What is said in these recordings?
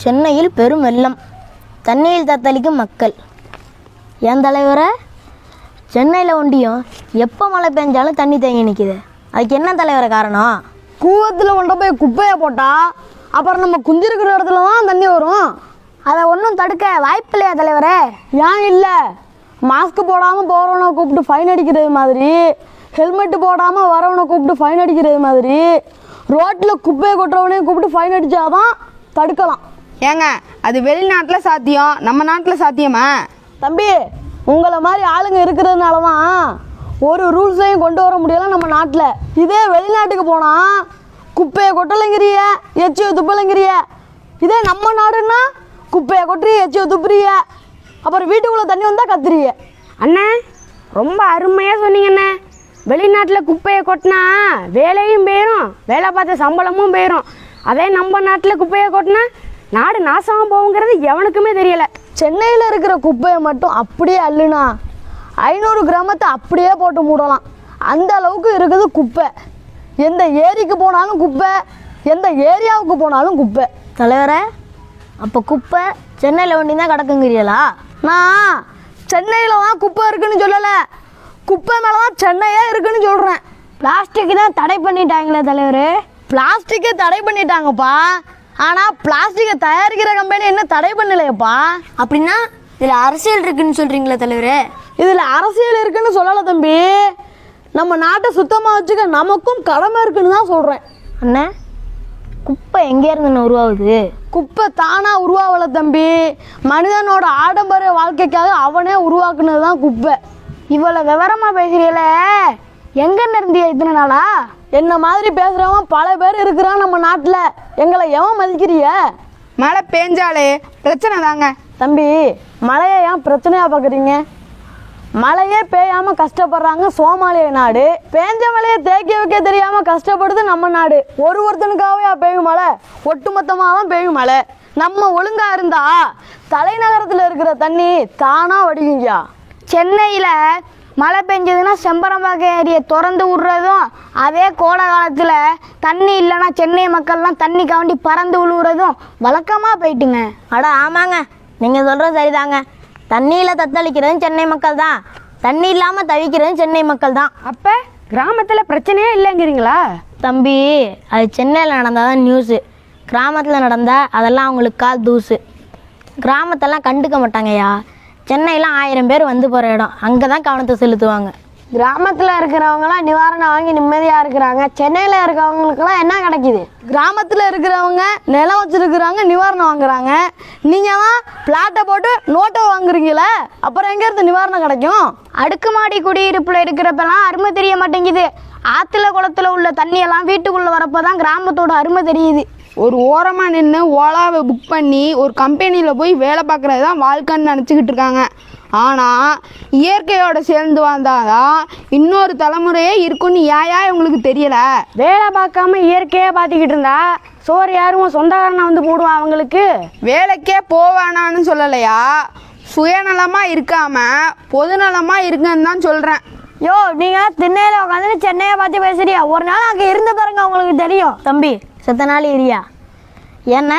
சென்னையில் பெரும் வெள்ளம், தண்ணியில் தத்தளிக்கும் மக்கள். என் தலைவரை, சென்னையில் ஒண்டியும் எப்போ மழை பெஞ்சாலும் தண்ணி தேங்கி நிற்கிது. அதுக்கு என்ன தலைவரை காரணம்? கூவத்தில் கொண்டு போய் குப்பையை போட்டால் அப்புறம் நம்ம குந்திருக்கிற இடத்துல தான் தண்ணி வரும். அதை ஒன்றும் தடுக்க வாய்ப்பு இல்லையா தலைவரே? ஏன் இல்லை? மாஸ்க் போடாமல் போகிறவனை கூப்பிட்டு ஃபைன் அடிக்கிறது மாதிரி, ஹெல்மெட்டு போடாமல் வரவனை கூப்பிட்டு ஃபைன் அடிக்கிறது மாதிரி, ரோட்டில் குப்பையை கொட்டுறவனையும் கூப்பிட்டு ஃபைன் அடித்தாதான் தடுக்கலாம். ஏங்க, அது வெளிநாட்டில் சாத்தியம், நம்ம நாட்டில் சாத்தியமா? தம்பி, உங்களை மாதிரி ஆளுங்க இருக்கிறதுனால தான் ஒரு ரூல்ஸையும் கொண்டு வர முடியலை நம்ம நாட்டில். இதே வெளிநாட்டுக்கு போனால் குப்பையை கொட்டலைங்கிறிய, எச்சியை துப்பலைங்கிறிய. இதே நம்ம நாடுன்னா குப்பையை கொட்டுறிய, எச்சியை துப்புறிய, அப்புறம் வீட்டுக்குள்ளே தண்ணி வந்தால் கத்துறிய. அண்ணே, ரொம்ப அருமையாக சொன்னீங்கண்ணே. வெளிநாட்டில் குப்பையை கொட்டினா வேலையும் போயிடும், வேலை பார்த்த சம்பளமும் போயிடும். அதே நம்ம நாட்டில் குப்பையை கொட்டினா நாடு நாசமாக போகுங்கிறது எவனுக்குமே தெரியலை. சென்னையில் இருக்கிற குப்பையை மட்டும் அப்படியே அள்ளுனா 500 கிராமத்தை அப்படியே போட்டு மூடலாம். அந்த அளவுக்கு இருக்குது குப்பை. எந்த ஏரிக்கு போனாலும் குப்பை, எந்த ஏரியாவுக்கு போனாலும் குப்பை. தலைவரை, அப்போ குப்பை சென்னையில் ஒண்டி தான் கிடக்குங்கிறீங்களா? நான் சென்னையில் தான் குப்பை இருக்குன்னு சொல்லலை, குப்பை மேலே தான் சென்னையே இருக்குன்னு சொல்கிறேன். பிளாஸ்டிக் தான் தடை பண்ணிட்டாங்களே தலைவர். பிளாஸ்டிக்கை தடை பண்ணிட்டாங்கப்பா, ஆனால் பிளாஸ்டிக்கை தயாரிக்கிற கம்பெனி என்ன தடை பண்ணலையப்பா. அப்படின்னா இதில் அரசியல் இருக்குன்னு சொல்கிறீங்களா தலைவர்? இதில் அரசியல் இருக்குன்னு சொல்லலை தம்பி, நம்ம நாட்டை சுத்தமாக வச்சுக்க நமக்கும் கடமை இருக்குன்னு தான் சொல்கிறேன். அண்ணா, குப்பை எங்கேருந்து உருவாகுது? குப்பை தானாக உருவாகலை தம்பி, மனிதனோட ஆடம்பர வாழ்க்கைக்காக அவனே உருவாக்குனது தான் குப்பை. இவ்வளோ விவரமாக பேசுகிறீங்கள, எங்கன்னு இருந்தியா இத்தனை நாளா? என்ன மாதிரி பேசுகிறவன் பல பேர் இருக்கிறான் நம்ம நாட்டில். எங்களை எவன் மதிக்கிறிய? மழை பெஞ்சாலே பிரச்சனை தாங்க. தம்பி, மழையை ஏன் பிரச்சனையாக பார்க்குறீங்க? மழையே பெய்யாமல் கஷ்டப்படுறாங்க சோமாலிய நாடு, பேஞ்ச மழையை தேக்கி வைக்க தெரியாமல் கஷ்டப்படுது நம்ம நாடு. ஒருத்தனுக்காகவே பெய்யும் மழை, ஒட்டுமொத்தமாக தான் பெய்யும் மழை. நம்ம ஒழுங்காக இருந்தா தலைநகரத்தில் இருக்கிற தண்ணி தானாக வடிக்குங்கயா. சென்னையில் மழை பெஞ்சதுன்னா செம்பரம்பாக்கம் ஏரியை திறந்து விட்றதும், அதே கோடை காலத்தில் தண்ணி இல்லைன்னா சென்னை மக்கள்லாம் தண்ணி காண்டி பறந்து விழுவுறதும் வழக்கமாக போயிட்டுங்க. அட ஆமாங்க, நீங்கள் சொல்கிறது சரிதாங்க. தண்ணியில் தத்தளிக்கிறதும் சென்னை மக்கள் தான், தண்ணி இல்லாமல் தவிக்கிறதும் சென்னை மக்கள் தான். அப்போ கிராமத்தில் பிரச்சனையே இல்லைங்கிறீங்களா? தம்பி, அது சென்னையில் நடந்தால் தான் நியூஸு, கிராமத்தில் நடந்தால் அதெல்லாம் அவங்களுக்கு கால் தூசு. கிராமத்தெல்லாம் கண்டுக்க மாட்டாங்கய்யா. சென்னையில் 1000 பேர் வந்து போகிற இடம், அங்கே தான் கவனத்தை செலுத்துவாங்க. கிராமத்தில் இருக்கிறவங்களாம் நிவாரணம் வாங்கி நிம்மதியாக இருக்கிறாங்க, சென்னையில் இருக்கிறவங்களுக்குலாம் என்ன கிடைக்கிது? கிராமத்தில் இருக்கிறவங்க நிலம் வச்சுருக்குறாங்க, நிவாரணம் வாங்குறாங்க. நீங்கள் தான் பிளாட்டை போட்டு நோட்டை வாங்குறீங்களே, அப்புறம் எங்கேருந்து நிவாரணம் கிடைக்கும்? அடுக்குமாடி குடியிருப்பில் இருக்கிறப்பெல்லாம் அருமை தெரிய மாட்டேங்குது. ஆற்றுல குளத்தில் உள்ள தண்ணியெல்லாம் வீட்டுக்குள்ளே வரப்போ தான் கிராமத்தோட அருமை தெரியுது. ஒரு ஓரமாக நின்று ஓலாவை புக் பண்ணி ஒரு கம்பெனியில் போய் வேலை பார்க்குறது தான் வாழ்க்கைன்னு நினச்சிக்கிட்டு இருக்காங்க. ஆனால் இயற்கையோடு சேர்ந்து வந்தாதான் இன்னொரு தலைமுறையே இருக்குன்னு ஏன் இவங்களுக்கு தெரியலை? வேலை பார்க்காம இயற்கையாக பார்த்துக்கிட்டு இருந்தா சோறு யாரும் சொந்தக்காரனை வந்து போடுவான் அவங்களுக்கு. வேலைக்கே போவேனான்னு சொல்லலையா, சுயநலமாக இருக்காமல் பொதுநலமாக இருக்குன்னு தான் சொல்கிறேன். யோ, நீங்கள் திண்ணையில் உட்காந்து சென்னையை பார்த்து பேசுறியா? ஒரு நாள் அங்கே இருந்து பாருங்க, உங்களுக்கு தெரியும். தம்பி, செத்த நாள் ஏரியா என்ன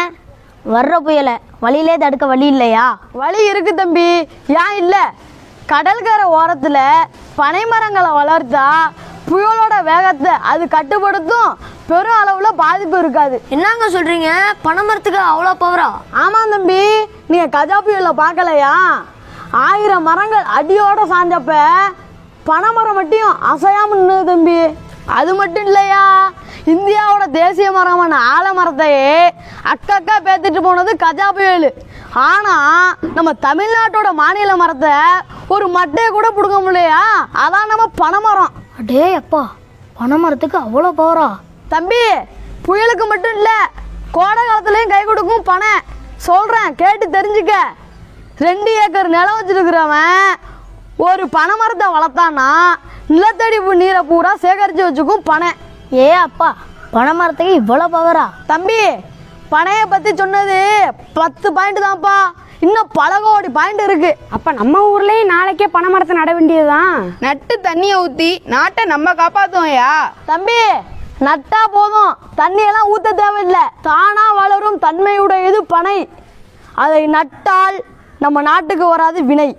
வர்ற புயலை வழியிலே தடுக்க வழி இல்லையா? வழி இருக்கு தம்பி, ஏன் இல்லை? கடற்கரை ஓரத்தில் பனைமரங்களை வளர்த்தா புயலோட வேகத்தை அது கட்டுப்படுத்தும், பெரும் அளவில் பாதிப்பு இருக்காது. என்னங்க சொல்கிறீங்க? பனைமரத்துக்கு அவ்வளோ பவரா? ஆமாம் தம்பி, நீங்கள் கஜா புயலை பார்க்கலையா? 1000 மரங்கள் அடியோட சாஞ்சப்ப பனைமரம் மட்டும் அசையாமல் நின்னுது தம்பி. அது மட்டும் இல்லையா, இந்தியாவோட தேசிய மரமான ஆலமரத்தையே அக்கா பேத்துட்டு போனது கஜா புயல். ஆனால் நம்ம தமிழ்நாட்டோட மாநில மரத்தை ஒரு மட்டையை கூட பிடுங்க முடியலையா, அதான் நம்ம பனைமரம். அடே அப்பா, பனைமரத்துக்கு அவ்வளோ பவரா? தம்பி, புயலுக்கு மட்டும் இல்லை, கோடை காலத்துலேயும் கை கொடுக்கும் பனை. சொல்கிறேன், கேட்டு தெரிஞ்சுக்க. 2 ஏக்கர் நிலம் வச்சுருக்கிறவன் ஒரு பனைமரத்தை வளர்த்தான்னா நிலத்தடி நீரை பூரா சேகரித்து வச்சுக்கும் பனை. ஏ அப்பா, பனைமரத்துக்கு இவ்வளோ பவரா? தம்பி, பனையை பற்றி சொன்னது 10 பாயிண்ட் தான்ப்பா, இன்னும் பல கோடி பாயிண்ட் இருக்குது. அப்போ நம்ம ஊர்லேயும் நாளைக்கே பனைமரத்தை நட வேண்டியதுதான். நட்டு தண்ணியை ஊற்றி நாட்டை நம்ம காப்பாற்றுவோம்யா. தம்பி, நட்டா போதும், தண்ணியெல்லாம் ஊற்ற தேவையில்லை. தானாக வளரும் தன்மையுடையது பனை. அதை நட்டால் நம்ம நாட்டுக்கு வராது வினை.